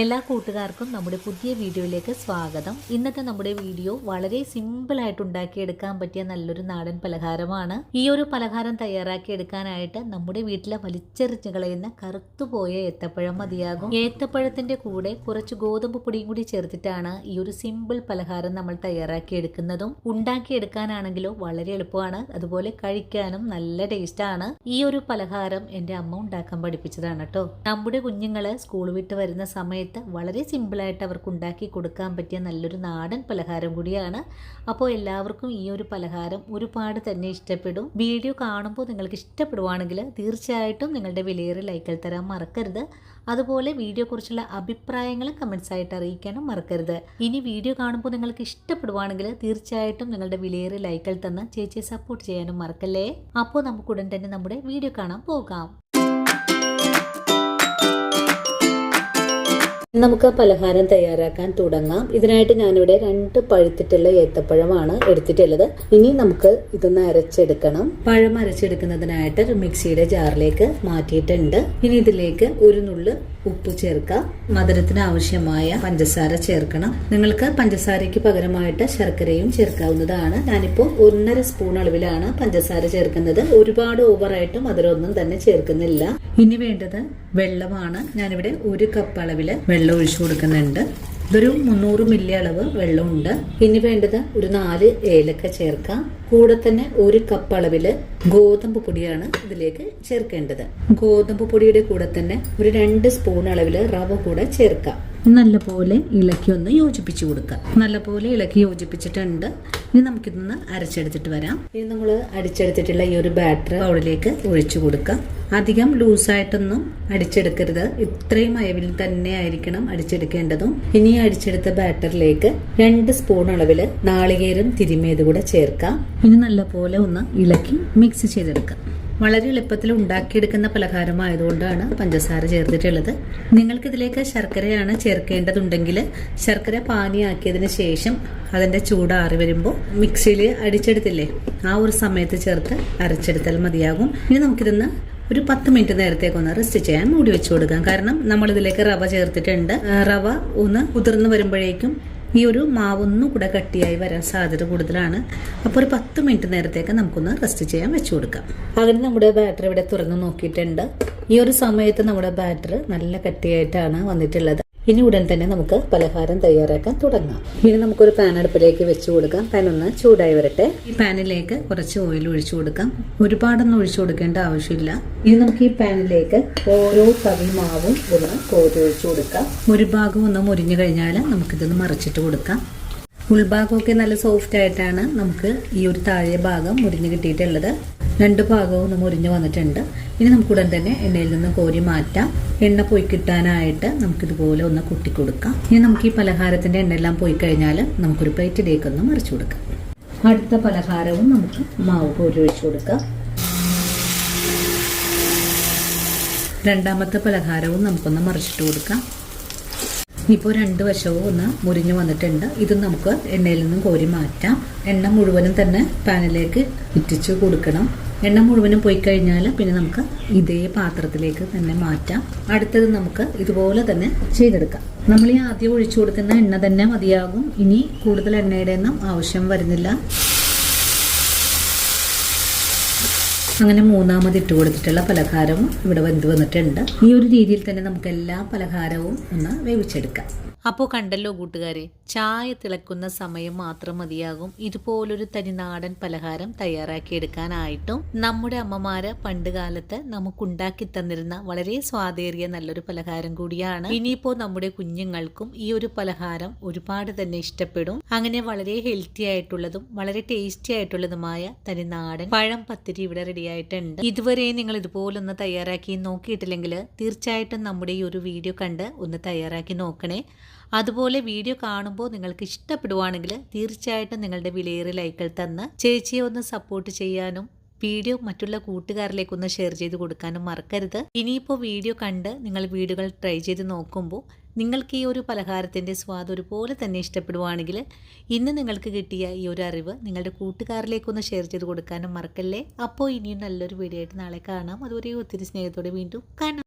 എല്ലാ കൂട്ടുകാർക്കും നമ്മുടെ പുതിയ വീഡിയോയിലേക്ക് സ്വാഗതം. ഇന്നത്തെ നമ്മുടെ വീഡിയോ വളരെ സിമ്പിളായിട്ട് ഉണ്ടാക്കിയെടുക്കാൻ പറ്റിയ നല്ലൊരു നാടൻ പലഹാരമാണ്. ഈ ഒരു പലഹാരം തയ്യാറാക്കിയെടുക്കാനായിട്ട് നമ്മുടെ വീട്ടിലെ വലിച്ചെറിഞ്ഞു കളയുന്ന കറുത്തുപോയ ഏത്തപ്പഴം മതിയാകും. ഏത്തപ്പഴത്തിന്റെ കൂടെ കുറച്ച് ഗോതമ്പ് പൊടിയും കൂടി ചേർത്തിട്ടാണ് ഈ ഒരു സിമ്പിൾ പലഹാരം നമ്മൾ തയ്യാറാക്കിയെടുക്കുന്നതും. ഉണ്ടാക്കിയെടുക്കാനാണെങ്കിലോ വളരെ എളുപ്പമാണ്, അതുപോലെ കഴിക്കാനും നല്ല ടേസ്റ്റാണ്. ഈ ഒരു പലഹാരം എൻ്റെ അമ്മ ഉണ്ടാക്കാൻ പഠിപ്പിച്ചതാണ് കേട്ടോ. നമ്മുടെ കുഞ്ഞുങ്ങള് സ്കൂൾ വിട്ട് വരുന്ന സമയത്ത് വളരെ സിമ്പിളായിട്ട് അവർക്ക് ഉണ്ടാക്കി കൊടുക്കാൻ പറ്റിയ നല്ലൊരു നാടൻ പലഹാരം കൂടിയാണ്. അപ്പോൾ എല്ലാവർക്കും ഈ ഒരു പലഹാരം ഒരുപാട് തന്നെ ഇഷ്ടപ്പെടും. വീഡിയോ കാണുമ്പോൾ നിങ്ങൾക്ക് ഇഷ്ടപ്പെടുവാണെങ്കിൽ തീർച്ചയായിട്ടും നിങ്ങളുടെ വിലയേറിയ ലൈക്കുകൾ തരാൻ മറക്കരുത്. അതുപോലെ വീഡിയോ കുറിച്ചുള്ള അഭിപ്രായങ്ങളും കമൻസ് ആയിട്ട് അറിയിക്കാനും മറക്കരുത്. ഇനി വീഡിയോ കാണുമ്പോൾ നിങ്ങൾക്ക് ഇഷ്ടപ്പെടുവാണെങ്കിൽ തീർച്ചയായിട്ടും നിങ്ങളുടെ വിലയേറിയ ലൈക്കുകൾ തന്ന് ചേച്ചിയെ സപ്പോർട്ട് ചെയ്യാനും മറക്കല്ലേ. അപ്പോൾ നമുക്ക് ഉടൻ തന്നെ നമ്മുടെ വീഡിയോ കാണാൻ പോകാം. നമുക്ക് പലഹാരം തയ്യാറാക്കാൻ തുടങ്ങാം. ഇതിനായിട്ട് ഞാനിവിടെ 2 പഴുത്തിട്ടുള്ള ഏത്തപ്പഴമാണ് എടുത്തിട്ടുള്ളത്. ഇനി നമുക്ക് ഇതൊന്ന് അരച്ചെടുക്കണം. പഴം അരച്ചെടുക്കുന്നതിനായിട്ട് ഒരു മിക്സിയുടെ ജാറിലേക്ക് മാറ്റിയിട്ടുണ്ട്. ഇനി ഇതിലേക്ക് ഒരു നുള്ള് ഉപ്പ് ചേർക്കാം. മധുരത്തിന് ആവശ്യമായ പഞ്ചസാര ചേർക്കണം. നിങ്ങൾക്ക് പഞ്ചസാരയ്ക്ക് പകരമായിട്ട് ശർക്കരയും ചേർക്കാവുന്നതാണ്. ഞാനിപ്പോൾ 1.5 സ്പൂൺ അളവിലാണ് പഞ്ചസാര ചേർക്കുന്നത്. ഒരുപാട് ഓവറായിട്ട് മധുരമൊന്നും തന്നെ ചേർക്കുന്നില്ല. ഇനി വേണ്ടത് വെള്ളമാണ്. ഞാനിവിടെ 1 കപ്പ് അളവില് വെള്ളം ഒഴിച്ചു കൊടുക്കുന്നുണ്ട്. ഇതൊരു 300 മില്ലി അളവ് വെള്ളമുണ്ട്. ഇനി വേണ്ടത് ഒരു 4 ഏലക്ക ചേർക്കാം. കൂടെ തന്നെ 1 കപ്പ് അളവില് ഗോതമ്പ് പൊടിയാണ് ഇതിലേക്ക് ചേർക്കേണ്ടത്. ഗോതമ്പ് പൊടിയുടെ കൂടെ തന്നെ ഒരു 2 സ്പൂൺ അളവില് റവ കൂടെ ചേർക്കാം. നല്ലപോലെ ഇളക്കി ഒന്ന് യോജിപ്പിച്ചു കൊടുക്കാം. നല്ലപോലെ ഇളക്കി യോജിപ്പിച്ചിട്ടുണ്ട്. ഇനി നമുക്കിതൊന്ന് അരച്ചെടുത്തിട്ട് വരാം. ഇനി നമ്മൾ അടിച്ചെടുത്തിട്ടുള്ള ഈ ഒരു ബാറ്റർ ബൗളിലേക്ക് ഒഴിച്ചു കൊടുക്കാം. അധികം ലൂസായിട്ടൊന്നും അടിച്ചെടുക്കരുത്. ഇത്രയും അയവിൽ തന്നെ ആയിരിക്കണം അടിച്ചെടുക്കേണ്ടതും. ഇനി അടിച്ചെടുത്ത ബാറ്ററിലേക്ക് 2 സ്പൂൺ അളവില് നാളികേരം തിരുമിയത് കൂടെ ചേർക്കാം. ഇനി നല്ലപോലെ ഒന്ന് ഇളക്കി മിക്സ് ചെയ്തെടുക്കാം. വളരെ എളുപ്പത്തിൽ ഉണ്ടാക്കിയെടുക്കുന്ന പലഹാരമായതുകൊണ്ടാണ് പഞ്ചസാര ചേർത്തിട്ടുള്ളത്. നിങ്ങൾക്കിതിലേക്ക് ശർക്കരയാണ് ചേർക്കേണ്ടതുണ്ടെങ്കിൽ ശർക്കര പാനിയാക്കിയതിന് ശേഷം അതിൻ്റെ ചൂടാറി വരുമ്പോൾ മിക്സിയിൽ അടിച്ചെടുത്തില്ലേ ആ ഒരു സമയത്ത് ചേർത്ത് അരച്ചെടുത്താൽ മതിയാകും. ഇനി നമുക്കിതൊന്ന് ഒരു 10 മിനിറ്റ് നേരത്തേക്കൊന്ന് റെസ്റ്റ് ചെയ്യാൻ മൂടി വെച്ച് കൊടുക്കാം. കാരണം നമ്മളിതിലേക്ക് റവ ചേർത്തിട്ടുണ്ട്. റവ ഒന്ന് കുതിർന്ന് വരുമ്പോഴേക്കും ഈ ഒരു മാവൊന്നും കൂടെ കട്ടിയായി വരാൻ സാധ്യത കൂടുതലാണ്. അപ്പോൾ ഒരു 10 മിനിറ്റ് നേരത്തേക്ക് നമുക്കൊന്ന് റെസ്റ്റ് ചെയ്യാൻ വെച്ചു കൊടുക്കാം. അങ്ങനെ നമ്മുടെ ബാറ്റർ ഇവിടെ തുറന്ന് നോക്കിയിട്ടുണ്ട്. ഈ ഒരു സമയത്ത് നമ്മുടെ ബാറ്റർ നല്ല കട്ടിയായിട്ടാണ് വന്നിട്ടുള്ളത്. ഇനി ഉടൻ തന്നെ നമുക്ക് പലഹാരം തയ്യാറാക്കാൻ തുടങ്ങാം. ഇനി നമുക്കൊരു പാൻ അടുപ്പിലേക്ക് വെച്ച് കൊടുക്കാം. പാൻ ഒന്ന് ചൂടായി വരട്ടെ. ഈ പാനിലേക്ക് കുറച്ച് ഓയിൽ ഒഴിച്ചു കൊടുക്കാം. ഒരുപാടൊന്നും ഒഴിച്ചു കൊടുക്കേണ്ട ആവശ്യമില്ല. ഇനി നമുക്ക് ഈ പാനിലേക്ക് ഓരോ തവി മാവും ഒന്ന് കോരി ഒഴിച്ചു കൊടുക്കാം. ഒരു ഭാഗം ഒന്ന് മുരിഞ്ഞു കഴിഞ്ഞാൽ നമുക്കിതൊന്ന് മറിച്ചിട്ട് കൊടുക്കാം. ഉൾഭാഗമൊക്കെ നല്ല സോഫ്റ്റ് ആയിട്ടാണ് നമുക്ക് ഈ ഒരു താഴെ ഭാഗം മുരിഞ്ഞ് കിട്ടിയിട്ടുള്ളത്. 2 ഭാഗവും ഒന്ന് മുരിഞ്ഞ് വന്നിട്ടുണ്ട്. ഇനി നമുക്ക് ഉടൻ തന്നെ എണ്ണയിൽ നിന്ന് കോരി മാറ്റാം. എണ്ണ പോയി കിട്ടാനായിട്ട് നമുക്കിതുപോലെ ഒന്ന് കുട്ടി കൊടുക്കാം. ഇനി നമുക്ക് ഈ പലഹാരത്തിന്റെ എണ്ണയെല്ലാം പോയി കഴിഞ്ഞാൽ നമുക്കൊരു പ്ലേറ്റിലേക്ക് ഒന്ന് മറിച്ചു കൊടുക്കാം. അടുത്ത പലഹാരവും നമുക്ക് മാവ് കോരി ഒഴിച്ചു കൊടുക്കാം. രണ്ടാമത്തെ പലഹാരവും നമുക്കൊന്ന് മറിച്ചിട്ട് കൊടുക്കാം. ഇപ്പോൾ 2 വശവും ഒന്ന് മുരിഞ്ഞു വന്നിട്ടുണ്ട്. ഇത് നമുക്ക് എണ്ണയിൽ നിന്നും കോരി മാറ്റാം. എണ്ണ മുഴുവനും തന്നെ പാനിലേക്ക് ഇറ്റിച്ചു കൊടുക്കണം. എണ്ണ മുഴുവനും പോയി കഴിഞ്ഞാൽ പിന്നെ നമുക്ക് ഇതേ പാത്രത്തിലേക്ക് തന്നെ മാറ്റാം. അടുത്തത് നമുക്ക് ഇതുപോലെ തന്നെ ചെയ്തെടുക്കാം. നമ്മൾ ഈ ആദ്യം ഒഴിച്ചു കൊടുക്കുന്ന എണ്ണ തന്നെ മതിയാകും. ഇനി കൂടുതൽ എണ്ണയുടെ ഒന്നും ആവശ്യം വരുന്നില്ല. അങ്ങനെ മൂന്നാമത് ഇട്ട് കൊടുത്തിട്ടുള്ള പലഹാരവും ഇവിടെ വെന്ത് വന്നിട്ടുണ്ട്. ഈ ഒരു രീതിയിൽ തന്നെ നമുക്ക് എല്ലാ പലഹാരവും ഒന്ന് വേവിച്ചെടുക്കാം. അപ്പോൾ കണ്ടല്ലോ കൂട്ടുകാരെ, ചായ തിളക്കുന്ന സമയം മാത്രം മതിയാകും ഇതുപോലൊരു തനിനാടൻ പലഹാരം തയ്യാറാക്കിയെടുക്കാനായിട്ടും. നമ്മുടെ അമ്മമാര് പണ്ട് കാലത്ത് നമുക്കുണ്ടാക്കി തന്നിരുന്ന വളരെ സ്വാദേറിയ നല്ലൊരു പലഹാരം കൂടിയാണ്. ഇനിയിപ്പോൾ നമ്മുടെ കുഞ്ഞുങ്ങൾക്കും ഈ ഒരു പലഹാരം ഒരുപാട് തന്നെ ഇഷ്ടപ്പെടും. അങ്ങനെ വളരെ ഹെൽത്തി ആയിട്ടുള്ളതും വളരെ ടേസ്റ്റി ആയിട്ടുള്ളതുമായ തനിനാടൻ പഴം പത്തിരി ഇവിടെ റെഡി ആയിട്ടുണ്ട്. ഇതുവരെ നിങ്ങൾ ഇതുപോലൊന്ന് തയ്യാറാക്കി നോക്കിയിട്ടില്ലെങ്കിൽ തീർച്ചയായിട്ടും നമ്മുടെ ഈ ഒരു വീഡിയോ കണ്ട് ഒന്ന് തയ്യാറാക്കി നോക്കണേ. അതുപോലെ വീഡിയോ കാണുമ്പോൾ നിങ്ങൾക്ക് ഇഷ്ടപ്പെടുവാണെങ്കിൽ തീർച്ചയായിട്ടും നിങ്ങളുടെ വിലയേറിയ ലൈക്കുകൾ തന്ന് ചേച്ചിയെ ഒന്ന് സപ്പോർട്ട് ചെയ്യാനും വീഡിയോ മറ്റുള്ള കൂട്ടുകാരിലേക്കൊന്ന് ഷെയർ ചെയ്ത് കൊടുക്കാനും മറക്കരുത്. ഇനിയിപ്പോൾ വീഡിയോ കണ്ട് നിങ്ങൾ വീഡിയോകൾ ട്രൈ ചെയ്ത് നോക്കുമ്പോൾ നിങ്ങൾക്ക് ഈ ഒരു പലഹാരത്തിൻ്റെ സ്വാദ് ഒരുപോലെ തന്നെ ഇഷ്ടപ്പെടുവാണെങ്കിൽ ഇന്ന് നിങ്ങൾക്ക് കിട്ടിയ ഈ ഒരു അറിവ് നിങ്ങളുടെ കൂട്ടുകാരിലേക്കൊന്ന് ഷെയർ ചെയ്ത് കൊടുക്കാനും മറക്കല്ലേ. അപ്പോൾ ഇനിയും നല്ലൊരു വീഡിയോ ആയിട്ട് നാളെ കാണാം. അതുവരെ ഒത്തിരി സ്നേഹത്തോടെ വീണ്ടും കാണാം.